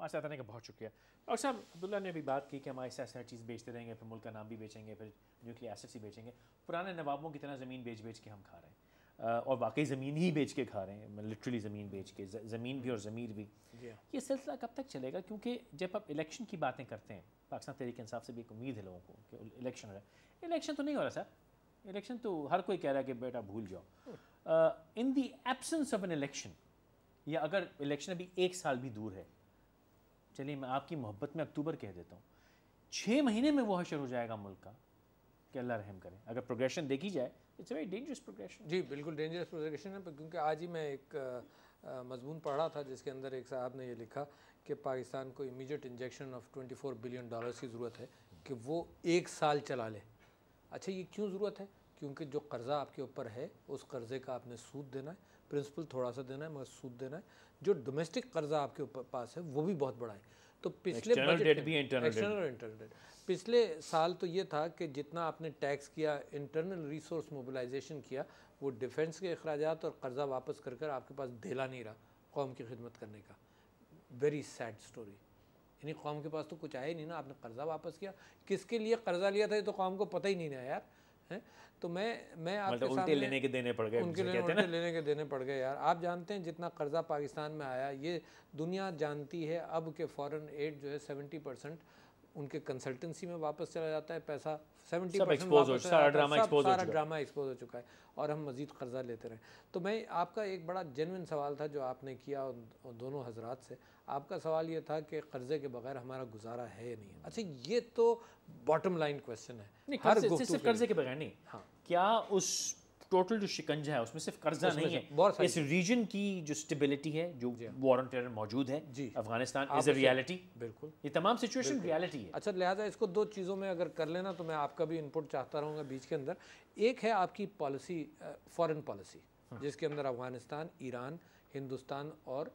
ماشاء اللہ کہ بہت شکریہ ڈاکٹر صاحب. عبداللہ نے ابھی بات کی کہ ہم ایسے ایسے ہر چیز بیچتے رہیں گے, پھر ملک کا نام بھی بیچیں گے, پھر نیوکلیئر ایسٹس ہی بیچیں گے. پرانے نوابوں کی طرح زمین بیچ بیچ کے ہم کھا رہے ہیں, اور واقعی زمین ہی بیچ کے کھا رہے ہیں, لٹرلی زمین بیچ کے, زمین بھی اور ضمیر بھی. یہ سلسلہ کب تک چلے گا؟ کیونکہ جب آپ الیکشن کی باتیں کرتے ہیں, پاکستان تحریک انصاف سے بھی ایک امید ہے لوگوں کو کہ الیکشن ہو رہا ہے. الیکشن تو نہیں ہو رہا سر, الیکشن تو ہر کوئی کہہ رہا ہے کہ بیٹا بھول جاؤ. In the absence of an election, یا اگر الیکشن ابھی 1 سال بھی دور ہے, چلیے میں آپ کی محبت میں اکتوبر کہہ دیتا ہوں, 6 مہینے میں وہ حشر ہو جائے گا ملک کا, کہ اللہ رحم کرے. اگر پروگریشن دیکھی جائے, it's a very dangerous progression. جی بالکل ڈینجرس پروگریشن ہے, کیونکہ آج ہی میں ایک مضمون پڑھ رہا تھا جس کے اندر ایک صاحب نے یہ لکھا کہ پاکستان کو امیجیٹ انجیکشن آف $24 بلین کی ضرورت ہے کہ وہ 1 سال چلا لے. اچھا یہ کیوں ضرورت ہے؟ کیونکہ جو قرضہ آپ کے اوپر ہے اس قرضے کا آپ نے سود دینا ہے, پرنسپل تھوڑا سا دینا ہے مگر سود دینا ہے. جو ڈومیسٹک قرضہ آپ کے اوپر پاس ہے وہ بھی بہت بڑا ہے. تو پچھلے پچھلے سال تو یہ تھا کہ جتنا آپ نے ٹیکس کیا, انٹرنل ریسورس موبلائزیشن کیا, وہ ڈیفنس کے اخراجات اور قرضہ واپس کر کر آپ کے پاس دھیلا نہیں رہا قوم کی خدمت کرنے کا. Very sad story. یعنی قوم کے پاس تو کچھ آیا ہی نہیں نا, آپ نے قرضہ واپس کیا, کس کے لیے قرضہ لیا تھا یہ تو قوم کو پتہ ہی نہیں نا یار. تو میں آپ کے سامنے لینے کے دینے پڑ گئے, ان کے لینے کے دینے پڑ گئے یار. آپ جانتے ہیں جتنا قرضہ پاکستان میں آیا, یہ دنیا جانتی ہے اب کہ فارن ایڈ جو ہے 70% ان کے کنسلٹنسی میں واپس چلا جاتا ہے پیسا, 70% سارا ڈرامہ ایکسپوز ہو چکا ہے, اور ہم مزید قرضہ لیتے رہیں. تو میں آپ کا ایک بڑا جینوئن سوال تھا جو آپ نے کیا دونوں حضرات سے. آپ کا سوال یہ تھا کہ قرضے کے بغیر ہمارا گزارا ہے یا نہیں. اچھا یہ تو باٹم لائن کویسچن ہے. صرف قرضے کے بغیر نہیں, کیا اس ٹوٹل جو شکنجہ ہے اس میں صرف قرضہ نہیں ہے, اس ریجن کی جو سٹیبلٹی ہے, جو وار آن ٹیرر موجود ہے افغانستان, از اے ریالٹی. بالکل یہ تمام سچویشن ریالٹی ہے. اچھا لہٰذا اس کو 2 چیزوں میں اگر کر لینا تو میں آپ کا بھی انپٹ چاہتا رہوں گا بیچ کے اندر. ایک ہے آپ کی پالیسی, فارن پالیسی, جس کے اندر افغانستان, ایران, ہندوستان اور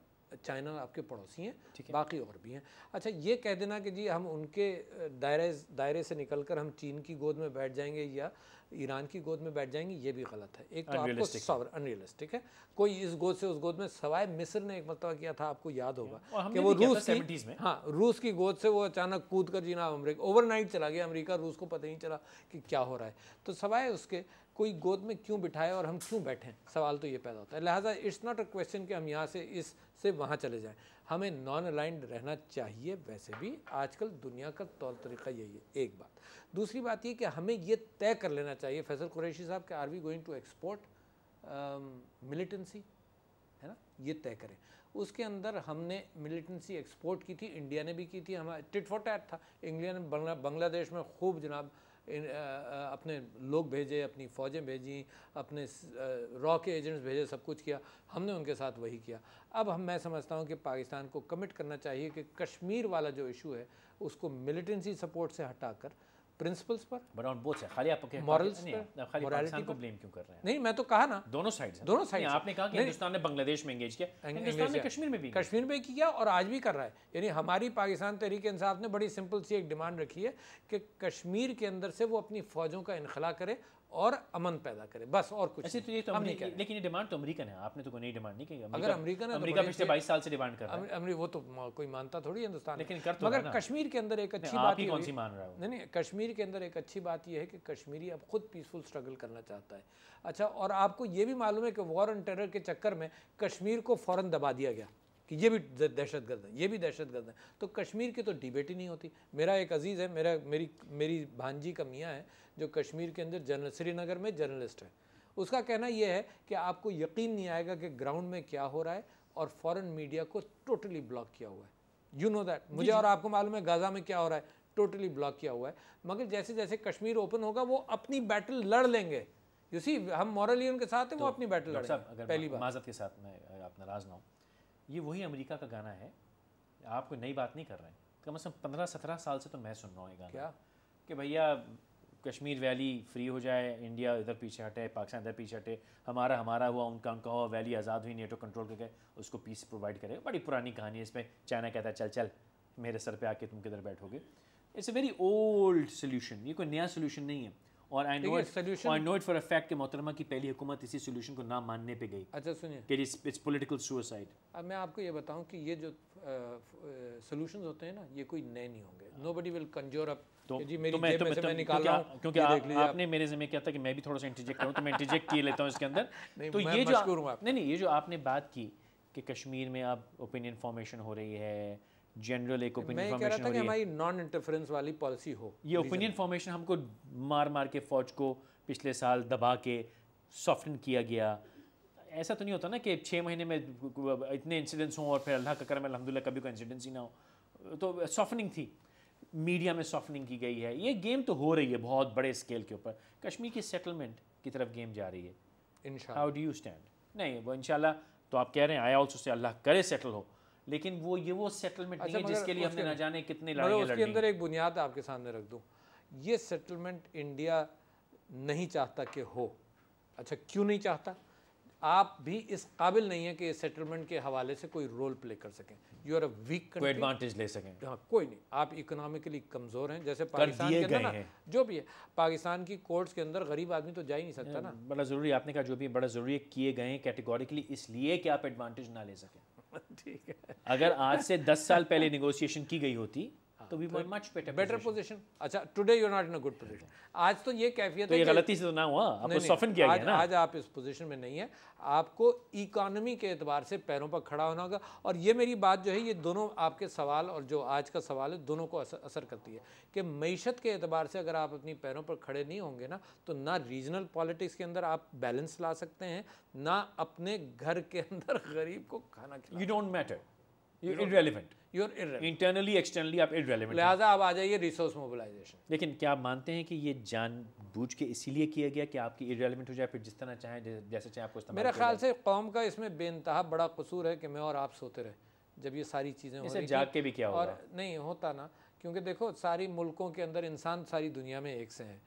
چائنا آپ کے پڑوسی ہیں, باقی اور بھی ہیں. اچھا یہ کہہ دینا کہ جی ہم ان کے دائرے سے نکل کر ہم چین کی گود میں بیٹھ جائیں گے یا ایران کی گود میں بیٹھ جائیں گے, یہ بھی غلط ہے. ایک تو آپ کو انریلسٹک ہے. کوئی اس گود سے اس گود میں, سوائے مصر نے ایک مرتبہ کیا تھا, آپ کو یاد ہوگا کہ وہ روس کی گود سے وہ اچانک کود کر جناب امریکہ اوور نائٹ چلا گیا امریکہ, روس کو پتہ نہیں چلا کہ کیا ہو رہا ہے. تو سوائے اس کے کوئی گود میں کیوں بٹھائے اور ہم کیوں بیٹھیں, سوال تو یہ پیدا ہوتا ہے. لہٰذا اٹس ناٹ اے کویسچن کہ ہم یہاں سے اس سے وہاں چلے جائیں, ہمیں نان الائنڈ رہنا چاہیے. ویسے بھی آج کل دنیا کا طور طریقہ یہی ہے, ایک بات. دوسری بات یہ کہ ہمیں یہ طے کر لینا چاہیے فیصل قریشی صاحب کہ are we going to export militancy, ہے نا, یہ طے کریں. اس کے اندر ہم نے ملیٹنسی ایکسپورٹ کی تھی, انڈیا نے بھی کی تھی, ہمارا ٹٹ فار ٹیٹ تھا. انڈیا نے بنگلہ دیش میں خوب جناب اپنے لوگ بھیجے, اپنی فوجیں بھیجیں, اپنے را کے ایجنٹس بھیجے, سب کچھ کیا. ہم نے ان کے ساتھ وہی کیا. اب میں سمجھتا ہوں کہ پاکستان کو کمٹ کرنا چاہیے کہ کشمیر والا جو ایشو ہے اس کو ملیٹنسی سپورٹ سے ہٹا کر پرنسپلز پر, خالی آپ مورلز پر, پاکستان کو بلیم کیوں کر رہے ہیں؟ نہیں میں تو کہا نا دونوں سائڈ. آپ نے کہا کہ ہندوستان نے بنگلہ دیش میں انگیج کیا, ہندوستان نے کشمیر میں کیا اور آج بھی کر رہا ہے. یعنی ہماری پاکستان تحریک انصاف نے بڑی سمپل سی ایک ڈیمانڈ رکھی ہے کہ کشمیر کے اندر سے وہ اپنی فوجوں کا انخلا کرے اور امن پیدا کرے, بس اور کچھ نہیں. لیکن یہ ڈیمانڈ تو امریکہ نے, آپ نے تو کوئی نئی ڈیمانڈ نہیں کی. اگر امریکہ پچھلے 22 سال سے ڈیمانڈ کر رہا ہے, وہ تو کوئی مانتا تھوڑی ہندوستان, لیکن مگر کشمیر کے اندر ایک اچھی بات نہیں, کشمیر کے اندر ایک اچھی بات یہ ہے کہ کشمیری اب خود پیسفل سٹرگل کرنا چاہتا ہے. اچھا, اور آپ کو یہ بھی معلوم ہے کہ وار آن ٹیرر کے چکر میں کشمیر کو فوراً دبا دیا گیا کہ یہ بھی دہشت گرد ہے, یہ بھی دہشت گرد ہے. تو کشمیر کی تو ڈیبیٹ ہی نہیں ہوتی. میرا ایک عزیز ہے, میری بھانجی کا میاں ہے جو کشمیر کے اندر سری نگر میں جرنلسٹ ہے. اس کا کہنا یہ ہے کہ آپ کو یقین نہیں آئے گا کہ گراؤنڈ میں کیا ہو رہا ہے, اور فورن میڈیا کو ٹوٹلی بلاک کیا ہوا ہے. یو نو دیٹ, مجھے اور آپ کو معلوم ہے غزہ میں کیا ہو رہا ہے, ٹوٹلی بلاک کیا ہوا ہے. مگر جیسے جیسے کشمیر اوپن ہوگا وہ اپنی بیٹل لڑ لیں گے. یو سی, ہم مورلی ان کے ساتھ ہیں, وہ اپنی بیٹل لڑیں گے. پہلی بات, معذرت کے ساتھ میں آپ ناراض نہ ہوں, یہ وہی امریکہ کا گانا ہے, آپ کوئی نئی بات نہیں کر رہے ہیں. کم از کم 15-17 سال سے تو میں سن رہا ہوں یہ گانا, کیا کہ بھیا کشمیر ویلی فری ہو جائے, انڈیا ادھر پیچھے ہٹے, پاکستان ادھر پیچھے ہٹے, ہمارا ہوا, ان کا ہوا, ویلی آزاد ہوئی, نیٹو کنٹرول کر کے اس کو پیس پرووائڈ کرے. بڑی پرانی کہانی ہے. اس میں چائنا کہتا ہے چل میرے سر پہ آ کے تم کدھر بیٹھو گے. It's a very old solution, یہ کوئی نیا سولوشن نہیں ہے. اور I know it for a fact کہ محترمہ کی پہلی حکومت اسی سولوشن کو نہ ماننے پہ گئی. اچھا سنیے کہ اٹس پولیٹیکل سوسائڈ. اب میں آپ کو یہ بتاؤں کہ یہ جو سولوشنز ہوتے ہیں نا یہ کوئی نئے نہیں ہوں گے. نوبڈی ول کنجور اپ کہ جی میری جیب میں سے میں نکال رہا ہوں. کیونکہ آپ نے میرے ذمہ کیا تھا کہ میں بھی تھوڑا سا انٹرجیکٹ کروں تو میں انٹرجیکٹ کیے لیتا ہوں اس کے اندر. تو یہ جو نہیں یہ جو آپ نے بات کی کہ کشمیر میں اب اوپینین فارمیشن ہو رہی ہے, جنرل ایک اوپینین فارمیشن ہو رہی ہے, میں کہہ رہا تھا کہ ہماری نان انٹرفیرنس والی پالیسی ہو. یہ اوپینین فارمیشن ہم کو مار کے فوج کو پچھلے سال دبا کے سافٹن کیا گیا. ایسا تو نہیں ہوتا نا کہ 6 مہینے میں اتنے انسیڈنٹس ہوں اور پھر اللہ کا کرم الحمدللہ کبھی کوئی انسیڈنس ہی نہ ہو. تو سافٹننگ تھی, میڈیا میں سافٹننگ کی گئی ہے. یہ گیم تو ہو رہی ہے بہت بڑے اسکیل کے اوپر. کشمیر کی سیٹلمنٹ کی طرف گیم جا رہی ہے. انشاءاللہ. How do you stand? نہیں وہ انشاءاللہ تو آپ کہہ رہے ہیں آئی آلسو سے اللہ کرے سیٹل ہو, لیکن وہ سیٹلمنٹ نہیں ہے جس کے لیے ہم نے نہ جانے کتنے لڑائیاں لڑنی. اس کے اندر ایک بنیاد آپ کے سامنے رکھ دوں. یہ سیٹلمنٹ انڈیا نہیں چاہتا کہ ہو. اچھا کیوں نہیں چاہتا؟ آپ بھی اس قابل نہیں ہیں کہ اس سیٹلمنٹ کے حوالے سے کوئی رول پلے کر سکیں. You are a weak country, کوئی ایڈوانٹیج لے سکیں. ہاں کوئی نہیں. آپ اکنامکلی کمزور ہیں. جیسے پاکستان کے اندر نا جو بھی ہے پاکستان کی کورٹس کے اندر غریب آدمی تو جا ہی نہیں سکتا نا. بڑا ضروری آپ نے کہا جو بھی بڑا ضروری کیے گئے ہیں کیٹیگوریکلی اس لیے کہ آپ ایڈوانٹیج نہ لے سکیں. ٹھیک ہے. اگر آج سے 10 سال پہلے نیگوسیشن کی گئی ہوتی تو بھی مچ بیٹر پوزیشن. اچھا today you not in a good position. آج تو یہ کیفیت ہے یہ غلطی سے تو نہ ہوا, آپ کو سافن کیا گیا نا. آج آپ اس پوزیشن میں نہیں ہیں. آپ کو اکانومی کے اعتبار سے پیروں پر کھڑا ہونا ہوگا. اور یہ میری بات جو ہے یہ دونوں آپ کے سوال اور جو آج کا سوال ہے دونوں کو اثر کرتی ہے کہ معیشت کے اعتبار سے اگر آپ اپنی پیروں پر کھڑے نہیں ہوں گے نا تو نہ ریجنل پالیٹکس کے اندر آپ بیلنس لا سکتے ہیں, نہ اپنے گھر کے اندر غریب کو کھانا کھلا. You don't matter, you irrelevant. Internally externally آپ irrelevant. لہٰذا آپ آ جائیے ریسورس موبلائزیشن. لیکن کیا آپ مانتے ہیں کہ یہ جان بوجھ کے اسی لیے کیا گیا کہ آپ کی irrelevant ہو جائے, پھر جس طرح چاہیں جیسے چاہیں آپ کو استعمال؟ میرے خیال سے قوم کا اس میں بے انتہا بڑا قصور ہے کہ میں اور آپ سوتے رہے جب یہ ساری چیزیں ہو رہی تھیں. جاگ کے بھی کیا ہوگا؟ اور نہیں ہوتا نا, کیونکہ دیکھو ساری ملکوں کے اندر انسان ساری دنیا میں ایک سے ہیں.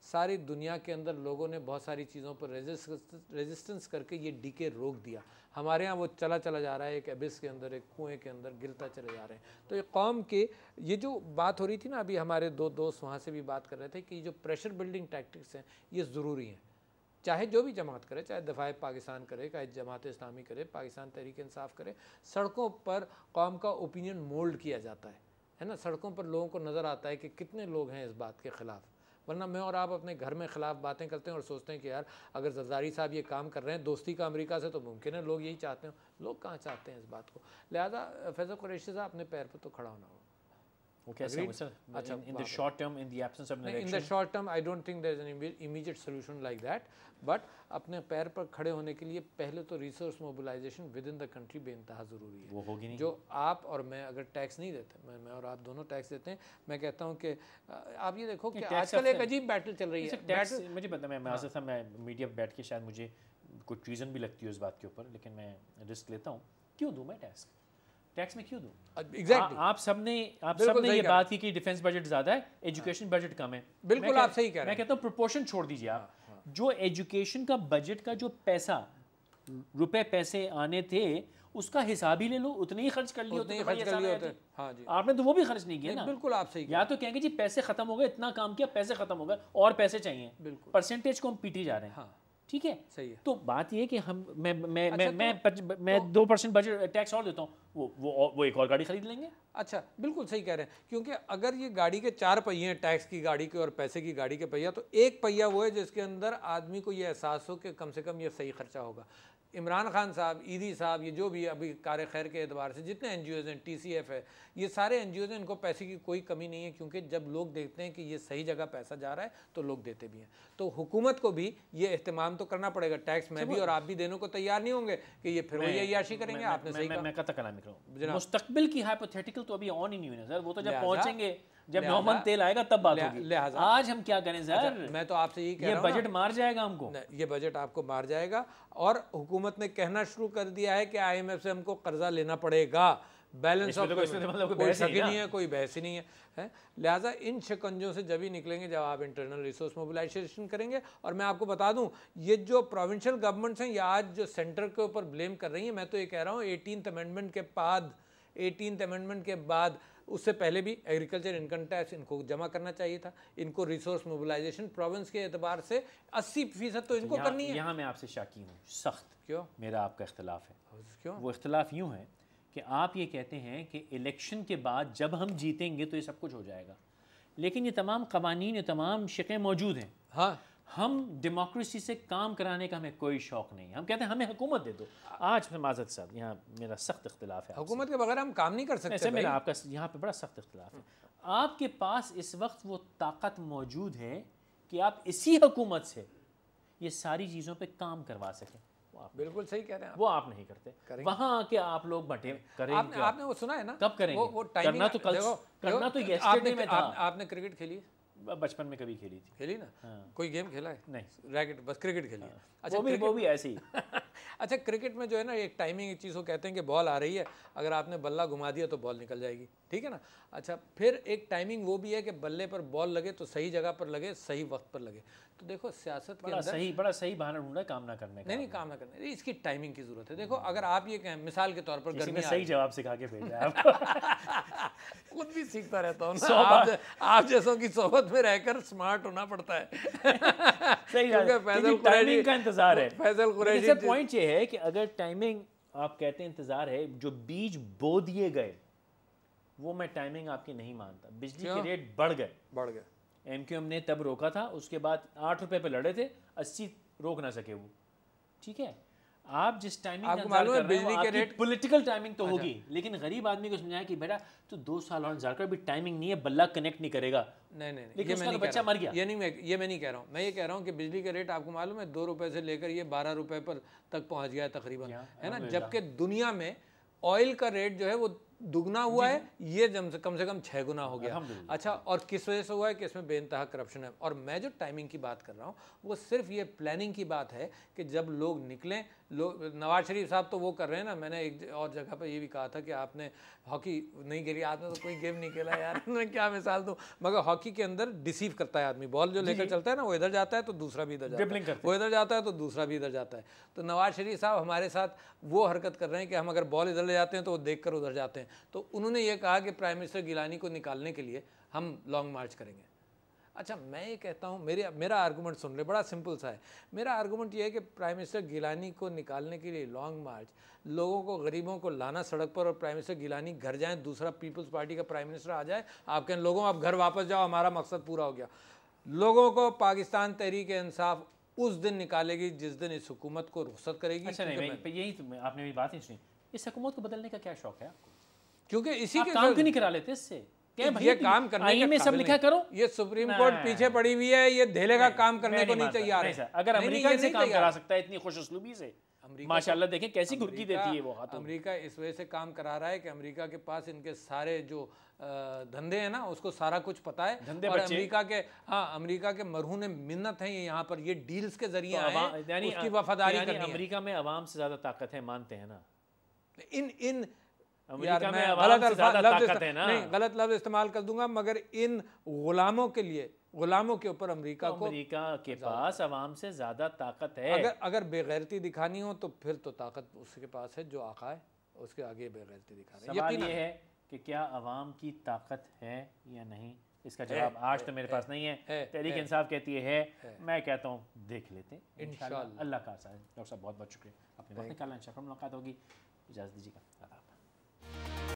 ساری دنیا کے اندر لوگوں نے بہت ساری چیزوں پر ریزسٹنس کر کے یہ ڈیکے روک دیا. ہمارے ہاں وہ چلا جا رہا ہے ایک ایبس کے اندر, ایک کنویں کے اندر گرتا چلے جا رہے ہیں. تو یہ قوم کے یہ جو بات ہو رہی تھی نا, ابھی ہمارے 2 دوست وہاں سے بھی بات کر رہے تھے کہ یہ جو پریشر بلڈنگ ٹیکٹکس ہیں یہ ضروری ہیں. چاہے جو بھی جماعت کرے, چاہے دفاع پاکستان کرے, چاہے جماعت اسلامی کرے, پاکستان تحریک انصاف کرے, سڑکوں پر قوم کا اوپینین مولڈ کیا جاتا ہے نا. سڑکوں پر لوگوں کو نظر آتا ہے کہ کتنے لوگ ہیں اس بات کے خلاف. ورنہ میں اور آپ اپنے گھر میں خلاف باتیں کرتے ہیں اور سوچتے ہیں کہ یار اگر زرداری صاحب یہ کام کر رہے ہیں دوستی کا امریکہ سے تو ممکن ہے لوگ یہی چاہتے ہیں. لوگ کہاں چاہتے ہیں اس بات کو. لہذا فیض قریشی صاحب اپنے پیر پر تو کھڑا ہونا ہو. In the short term, in the absence of an election, in the short term I don't think there is an immediate solution like that, but اپنے پیر پر کھڑے ہونے کے لیے پہلے تو resource mobilisation within the country بے انتہا ضروری ہے. وہ ہوگی نہیں. جو آپ اور میں اگر ٹیکس نہیں دیتے, میں اور آپ دونوں ٹیکس دیتے ہیں, میں کہتا ہوں کہ آپ یہ دیکھو کہ آج کل ایک عجیب بیٹل چل رہی ہے. مجھے پتا, میں معذرت ہے میں میڈیا پہ بیٹھ کے شاید مجھے کچھ ریزن بھی لگتی ہے اس بات کے اوپر, لیکن میں رسک لیتا ہوں. کیوں دوں میں ٹیکس میں کیوں دوں؟ آپ سب نے یہ بات کی کہ ڈیفنس بجٹ زیادہ ہے, ایجوکیشن بجٹ کم ہے. بالکل آپ صحیح کہہ رہے ہیں. میں کہتا ہوں پروپورشن چھوڑ دیجیے. آپ جو ایجوکیشن کا بجٹ کا جو پیسہ روپے پیسے آنے تھے اس کا حساب ہی لے لو, اتنے ہی خرچ کر لیے ہوتے. ہاں جی, آپ نے تو وہ بھی خرچ نہیں کیا نا. بالکل آپ صحیح. یا تو کہیں گے جی پیسے ختم ہو گئے, اتنا کام کیا, پیسے ختم ہو گئے اور پیسے چاہیے. بالکل پرسنٹیج کو ہم پیٹی جا رہے ہیں. ٹھیک ہے, صحیح ہے. تو بات یہ کہ ہم میں 2% بجٹ ٹیکس اور دیتا ہوں, وہ ایک اور گاڑی خرید لیں گے. اچھا بالکل صحیح کہہ رہے ہیں, کیونکہ اگر یہ گاڑی کے 4 پہیے ہیں, ٹیکس کی گاڑی کے اور پیسے کی گاڑی کے پہیا, تو ایک پہیا وہ ہے جس کے اندر آدمی کو یہ احساس ہو کہ کم سے کم یہ صحیح خرچہ ہوگا. عمران خان صاحب, ایدی صاحب, یہ جو بھی ابھی کار خیر کے اعتبار سے جتنے این جی اوز ہیں, ٹی سی ایف ہے, یہ سارے این جی اوز ہیں, ان کو پیسے کی کوئی کمی نہیں ہے, کیونکہ جب لوگ دیکھتے ہیں کہ یہ صحیح جگہ پیسہ جا رہا ہے تو لوگ دیتے بھی ہیں. تو حکومت کو بھی یہ اہتمام تو کرنا پڑے گا. ٹیکس میں بھی اور آپ بھی دینے کو تیار نہیں ہوں گے کہ یہ پھر وہ عیاشی کریں گے. آپ نے صحیح کہا. میں قطع کلام کروں, مستقبل کی ہائپوتھیٹیکل تو ابھی آن ہی نہیں ہوئی سر, وہ تو جب پہنچیں گے, جب نومن تیل آئے گا تب بات ہوگی. آج ہم کیا کریں سر؟ میں تو آپ سے یہی کہہ رہا ہوں, یہ بجٹ مار جائے گا ہم کو. یہ بجٹ آپ کو مار جائے گا. اور حکومت نے کہنا شروع کر دیا ہے کہ آئی ایم ایف سے ہم کو قرضہ لینا پڑے گا. بیلنس آف کوئی شک نہیں ہے, کوئی بحث ہی نہیں ہے. لہٰذا ان شکنجوں سے جب ہی نکلیں گے جب آپ انٹرنل ریسورس موبلائزیشن کریں گے. اور میں آپ کو بتا دوں, یہ جو پروونشل گورنمنٹس ہیں یہ آج جو سینٹر کے اوپر بلیم کر رہی ہیں, میں تو یہ کہہ رہا ہوں 18th امینڈمنٹ کے بعد اس سے پہلے بھی ایگریکلچر انکم ٹیکس ان کو جمع کرنا چاہیے تھا. ان کو ریسورس موبلائزیشن پروونس کے اعتبار سے 80% تو ان کو کرنی ہے. یہاں میں آپ سے شاکی ہوں سخت. کیوں؟ میرا آپ کا اختلاف ہے. کیوں؟ وہ اختلاف یوں ہے کہ آپ یہ کہتے ہیں کہ الیکشن کے بعد جب ہم جیتیں گے تو یہ سب کچھ ہو جائے گا، لیکن یہ تمام قوانین، یہ تمام شقیں موجود ہیں. ہاں ہم ڈیموکریسی سے کام کرانے کا ہمیں کوئی شوق نہیں ہے. ہم کہتے ہیں ہمیں حکومت دے دو. آج معذرت صاحب یہاں میرا سخت اختلاف ہے. حکومت کے بغیر ہم کام نہیں کر سکتے. میرا آپ کا یہاں پہ بڑا سخت اختلاف ہے. آپ کے پاس اس وقت وہ طاقت موجود ہے کہ آپ اسی حکومت سے یہ ساری چیزوں پہ کام کروا سکیں. بالکل صحیح کہہ رہے ہیں. وہ آپ نہیں کرتے. وہاں آ کے آپ لوگ بٹے کریں گے. آپ نے وہ سنا ہے نا؟ کب کریں گے؟ کرنا تو کل، کرنا تو یسٹرڈے میں تھا. آپ نے کرکٹ کھیلی؟ بچپن میں کبھی کھیلی تھی. کھیلی نا؟ کوئی گیم کھیلا ہے؟ نہیں. ریکٹ بس کرکٹ کھیلی ہے. اچھا وہ بھی ایسے ہی. اچھا کرکٹ میں جو ہے نا ایک ٹائمنگ ایک چیز کو کہتے ہیں کہ بال آ رہی ہے، اگر آپ نے بلہ گھما دیا تو بال نکل جائے گی، ٹھیک ہے نا. اچھا پھر ایک ٹائمنگ وہ بھی ہے کہ بلے پر بال لگے تو صحیح جگہ پر لگے، صحیح وقت پر لگے. تو دیکھو سیاست کے اندر بڑا صحیح بہانہ ڈھونڈا کام نہ کرنے کا. نہیں کام نہ کرنے، اس کی ٹائمنگ کی ضرورت ہے. دیکھو اگر آپ یہ کہیں مثال کے طور پر گرمی میں صحیح جواب سکھا کے بھیجا ہے آپ کو. خود بھی سیکھتا رہتا ہوں نا. آپ جیسوں کی صحبت میں رہ کر سمارٹ ہونا پڑتا ہے. ٹائمنگ کا انتظار ہے. فیصل قریشی سے پوائنٹ یہ ہے کہ اگر ٹائمنگ آپ کہتے ہیں انتظار ہے، جو بیج بو دیے گئے وہ میں ٹائمنگ آپ کی نہیں مانتا. بجلی کے ریٹ بڑھ گئے. ایم کیو ایم نے تب روکا تھا، اس کے بعد 8 روپے پہ لڑے تھے، 80 روک نہ سکے وہ. ٹھیک ہے، آپ جس ٹائمنگ آپ کو معلوم ہے بجلی کے ریٹ پولیٹیکل ٹائمنگ تو ہوگی، لیکن غریب آدمی کو سمجھایا کہ بیٹا تو 2 سال اور انتظار کر، ابھی ٹائمنگ نہیں ہے، بلہ کنیکٹ نہیں کرے گا. نہیں لیکن اس کا بچہ مر گیا. یہ میں نہیں کہہ رہا ہوں. میں یہ کہہ رہا ہوں کہ بجلی کا ریٹ آپ کو معلوم ہے 2 روپے سے لے کر یہ 12 روپے پر تک پہنچ گیا ہے تقریباً، ہے نا. جبکہ دنیا میں آئل کا ریٹ جو ہے وہ دگنا ہوا ہے، یہ کم سے کم 6 گنا ہو گیا. اچھا اور کس وجہ سے ہوا ہے کہ اس میں بے انتہا کرپشن ہے. اور میں جو ٹائمنگ کی بات کر رہا ہوں وہ صرف یہ پلاننگ کی بات ہے کہ جب لوگ نکلیں. نواز شریف صاحب تو وہ کر رہے ہیں نا. میں نے ایک اور جگہ پہ یہ بھی کہا تھا کہ آپ نے ہاکی نہیں کھیلی. آپ نے تو کوئی گیم نہیں کھیلا یار. میں کیا مثال دوں، مگر ہاکی کے اندر ڈیسیو کرتا ہے آدمی. بال جو لے کر چلتا ہے نا وہ ادھر جاتا ہے تو دوسرا بھی ادھر جاتا ہے، وہ ادھر جاتا ہے تو دوسرا بھی ادھر جاتا ہے. تو نواز شریف صاحب ہمارے ساتھ وہ حرکت کر رہے ہیں کہ ہم اگر بال ادھر لے جاتے ہیں تو وہ دیکھ کر ادھر جاتے ہیں. تو انہوں نے یہ کہا کہ پرائم منسٹر گیلانی کو نکالنے کے لیے ہم لانگ مارچ کریں گے. اچھا میں یہ کہتا ہوں، میرا آرگومنٹ سن لے، بڑا سمپل سا ہے. میرا آرگومنٹ یہ ہے کہ پرائم منسٹر گیلانی کو نکالنے کے لیے لانگ مارچ، لوگوں کو غریبوں کو لانا سڑک پر اور پرائم منسٹر گیلانی گھر جائیں، دوسرا پیپلز پارٹی کا پرائم منسٹر آ جائے، آپ کہیں لوگوں آپ گھر واپس جاؤ، ہمارا مقصد پورا ہو گیا. لوگوں کو پاکستان تحریک انصاف اس دن نکالے گی جس دن اس حکومت کو رخصت کرے گی. اچھا نہیں، یہی آپ نے بھی بات نہیں سنی. اس حکومت کو بدلنے کا کیا شوق ہے آپ کو؟ کیونکہ اسی کے کام کیوں نہیں کرا لیتے اس سے؟ یہ کام کرنے میں سب لکھا کرو. یہ سپریم کورٹ پیچھے پڑی ہوئی ہے، یہ دھیلے کا کام کرنے کو نہیں تیار ہے. اگر امریکہ سے کام کرا سکتا ہے اتنی خوش اسلوبی سے، ماشاءاللہ دیکھیں کیسی گھرکی دیتی ہے وہ خاتون. امریکہ اس وجہ سے کام کرا رہا ہے کہ امریکہ کے پاس ان کے سارے جو دھندے ہیں نا اس کو سارا کچھ پتا ہے. اور امریکہ کے مرہون منت ہیں یہاں پر، یہ ڈیلز کے ذریعے آئے ہیں، اس کی وفاداری کرنی ہے. امریکہ میں عوام سے زیادہ طاقت ہے، مانتے ہیں نا. یار میں غلط لفظ استعمال کر دوں گا، مگر ان غلاموں کے لیے، غلاموں کے اوپر امریکہ کے پاس عوام سے زیادہ طاقت ہے. اگر بے غیرتی دکھانی ہو تو پھر تو طاقت اس کے پاس ہے جو آقا ہے، اس کے آگے بے غیرتی دکھانا ہے. سوال یہ ہے کہ کیا عوام کی طاقت ہے یا نہیں؟ اس کا جواب آج تو میرے پاس نہیں ہے. تحریک انصاف کہتی ہے، میں کہتا ہوں دیکھ لیتے ہیں انشاءاللہ. اللہ کا ساتھ. ڈاکٹر صاحب بہت بہت شکریہ، اپنے وقت نکالنا. انشاءاللہ ملاقات ہوگی. اجازت دیجیے گا.